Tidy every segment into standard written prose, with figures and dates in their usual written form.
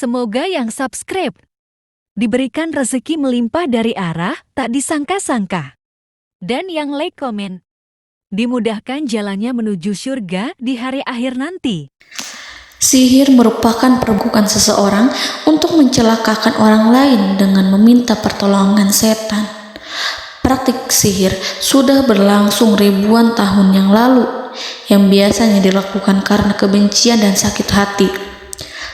Semoga yang subscribe diberikan rezeki melimpah dari arah tak disangka-sangka. Dan yang like komen, dimudahkan jalannya menuju surga di hari akhir nanti. Sihir merupakan perbuatan seseorang untuk mencelakakan orang lain dengan meminta pertolongan setan. Praktik sihir sudah berlangsung ribuan tahun yang lalu, yang biasanya dilakukan karena kebencian dan sakit hati.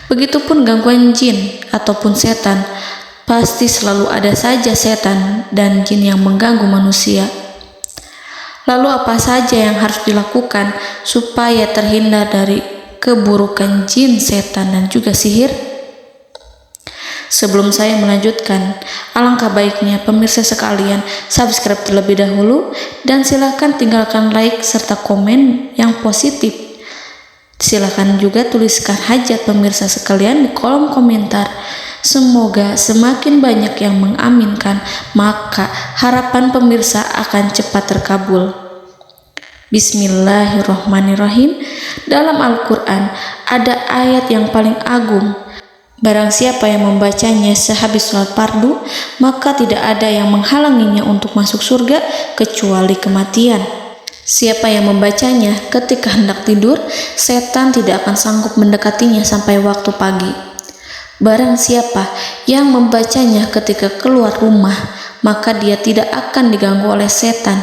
Begitupun gangguan jin ataupun setan, pasti selalu ada saja setan dan jin yang mengganggu manusia. Lalu apa saja yang harus dilakukan supaya terhindar dari keburukan jin, setan, dan juga sihir? Sebelum saya melanjutkan, alangkah baiknya pemirsa sekalian subscribe terlebih dahulu dan silakan tinggalkan like serta komen yang positif. Silakan juga tuliskan hajat pemirsa sekalian di kolom komentar. Semoga semakin banyak yang mengaminkan, maka harapan pemirsa akan cepat terkabul. Bismillahirrahmanirrahim. Dalam Al-Quran ada ayat yang paling agung. Barang siapa yang membacanya sehabis sholat fardu, maka tidak ada yang menghalanginya untuk masuk surga kecuali kematian. Siapa yang membacanya ketika hendak tidur, setan tidak akan sanggup mendekatinya sampai waktu pagi. Barang siapa yang membacanya ketika keluar rumah, maka dia tidak akan diganggu oleh setan.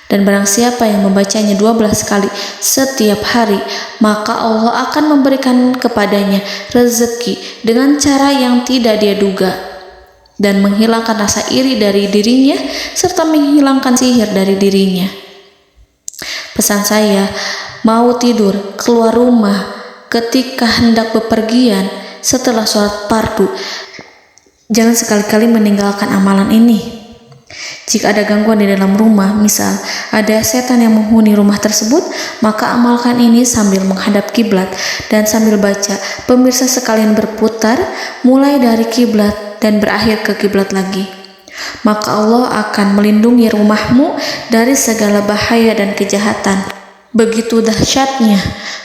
Dan barang siapa yang membacanya 12 kali setiap hari, maka Allah akan memberikan kepadanya rezeki dengan cara yang tidak dia duga, dan menghilangkan rasa iri dari dirinya, serta menghilangkan sihir dari dirinya. Pesan saya, mau tidur, keluar rumah, ketika hendak bepergian, setelah sholat fardu, jangan sekali-kali meninggalkan amalan ini. Jika ada gangguan di dalam rumah, misal ada setan yang menghuni rumah tersebut, maka amalkan ini sambil menghadap kiblat dan sambil baca. Pemirsa sekalian berputar mulai dari kiblat dan berakhir ke kiblat lagi. Maka Allah akan melindungi rumahmu dari segala bahaya dan kejahatan. Begitu dahsyatnya,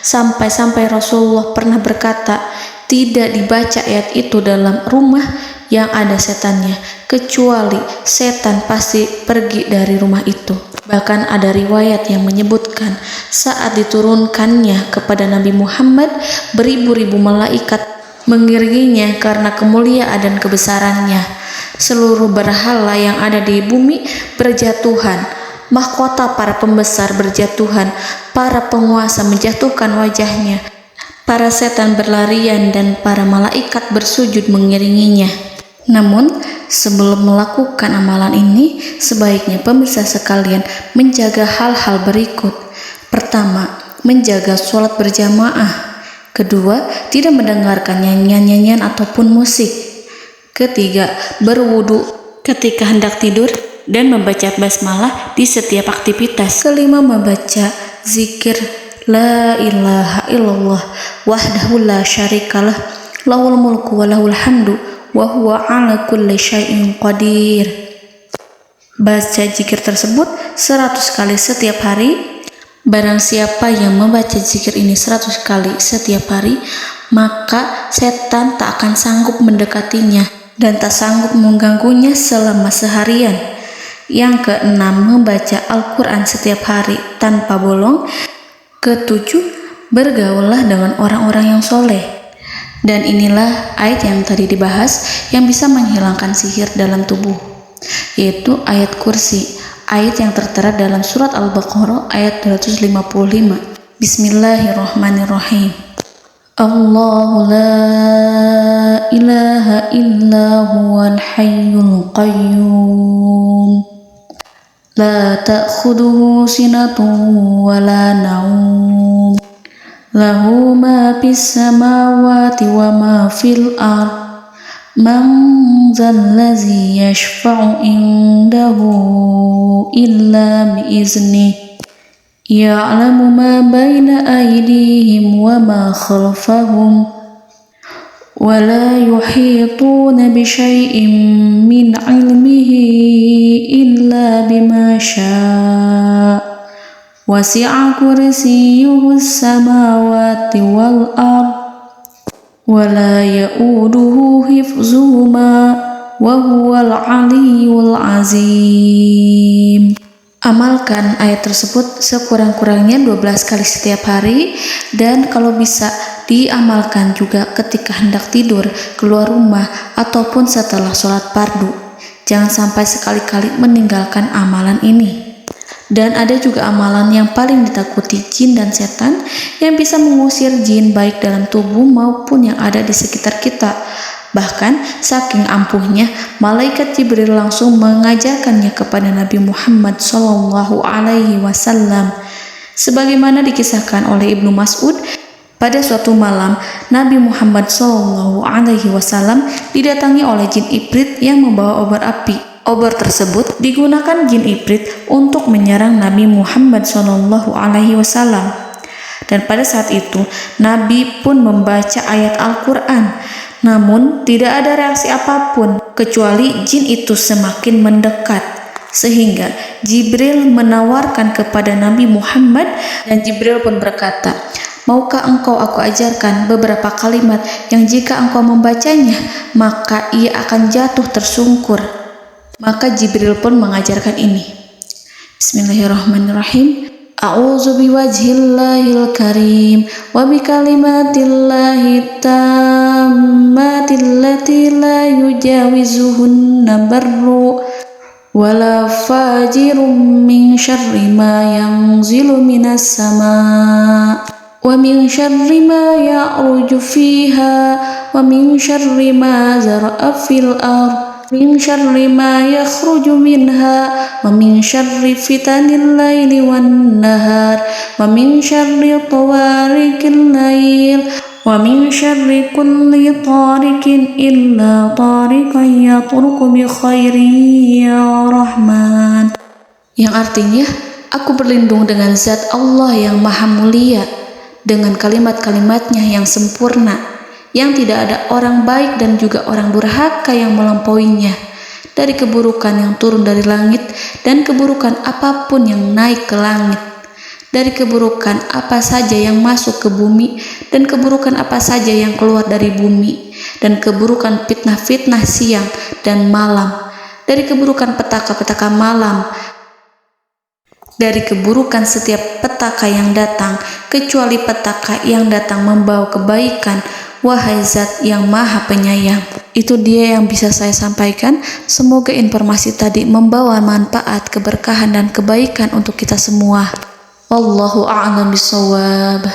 sampai-sampai Rasulullah pernah berkata, tidak dibaca ayat itu dalam rumah yang ada setannya, kecuali setan pasti pergi dari rumah itu. Bahkan ada riwayat yang menyebutkan saat diturunkannya kepada Nabi Muhammad, beribu-ribu malaikat mengiringinya karena kemuliaan dan kebesarannya. Seluruh berhala yang ada di bumi berjatuhan, mahkota para pembesar berjatuhan, para penguasa menjatuhkan wajahnya, para setan berlarian dan para malaikat bersujud mengiringinya. Namun, sebelum melakukan amalan ini, sebaiknya pemirsa sekalian menjaga hal-hal berikut. Pertama, menjaga sholat berjamaah. Kedua, tidak mendengarkan nyanyian-nyanyian ataupun musik. Ketiga, berwudu ketika hendak tidur dan membaca basmalah di setiap aktivitas. Kelima, membaca zikir la ilaha illallah wahdahu la syarikalah lahul mulku wa lahul hamdu wa huwa ala kulli syai'in qadir. Baca zikir tersebut 100 kali setiap hari. Barang siapa yang membaca zikir ini 100 kali setiap hari, maka setan tak akan sanggup mendekatinya dan tak sanggup mengganggunya selama seharian. Yang keenam, membaca Al-Quran setiap hari tanpa bolong. Ketujuh, bergaullah dengan orang-orang yang soleh. Dan inilah ayat yang tadi dibahas yang bisa menghilangkan sihir dalam tubuh, yaitu ayat kursi, ayat yang tertera dalam surat Al-Baqarah ayat 255. Bismillahirrahmanirrahim. Allahu la ilaha illa huwal hayyul qayyum la ta'khuduhu sinatun wa la naum lahu ma fis samawati wa ma fil ard man zallazi yashfa'u indahu illa biiznihi ya'lamu ma baina aydihim wa ma khalfahum wa la yuhituna bi syai'in min 'ilmihi illa bima syaa' wasi'a kursiyyuhu as-samawati wal ard ولا يؤوده حفظهما وهو العلي العظيم. Amalkan ayat tersebut sekurang-kurangnya 12 kali setiap hari, dan kalau bisa diamalkan juga ketika hendak tidur, keluar rumah, ataupun setelah sholat fardu. Jangan sampai sekali-kali meninggalkan amalan ini. Dan ada juga amalan yang paling ditakuti jin dan setan, yang bisa mengusir jin baik dalam tubuh maupun yang ada di sekitar kita. Bahkan saking ampuhnya, malaikat Jibril langsung mengajarkannya kepada Nabi Muhammad SAW. Sebagaimana dikisahkan oleh Ibnu Mas'ud, pada suatu malam Nabi Muhammad SAW didatangi oleh jin Ifrit yang membawa obor api. Obor tersebut digunakan jin Ifrit untuk menyerang Nabi Muhammad SAW. Dan pada saat itu Nabi pun membaca ayat Al-Quran. Namun tidak ada reaksi apapun, kecuali jin itu semakin mendekat. Sehingga Jibril menawarkan kepada Nabi Muhammad, dan Jibril pun berkata, "Maukah engkau aku ajarkan beberapa kalimat yang jika engkau membacanya, maka ia akan jatuh tersungkur?" Maka Jibril pun mengajarkan ini. Bismillahirrahmanirrahim. A'udzu biwajhillahil karim wa bikalimatillahi tammatil lati la yujawizuhunna barru wala fajirum min syarri ma yanzilu minas sama wa min syarri ma ya'ruju fiha wa min syarri ma zara'a fil ardh min syarri ma yakhruju minha wa min syarri fitanil laili wan nahar wa min syarri tawarikil lail wa min syarri kulli tarikin illa tarikan yatruku bi khairin ya Rahman. Yang artinya, aku berlindung dengan zat Allah yang maha mulia, dengan kalimat-kalimatnya yang sempurna, yang tidak ada orang baik dan juga orang durhaka yang melampauinya, dari keburukan yang turun dari langit dan keburukan apapun yang naik ke langit, dari keburukan apa saja yang masuk ke bumi dan keburukan apa saja yang keluar dari bumi, dan keburukan fitnah-fitnah siang dan malam, dari keburukan petaka-petaka malam, dari keburukan setiap petaka yang datang, kecuali petaka yang datang membawa kebaikan. Wahai Zat yang Maha Penyayang. Itu dia yang bisa saya sampaikan. Semoga informasi tadi membawa manfaat, keberkahan dan kebaikan untuk kita semua. Wallahu a'lam bishawab.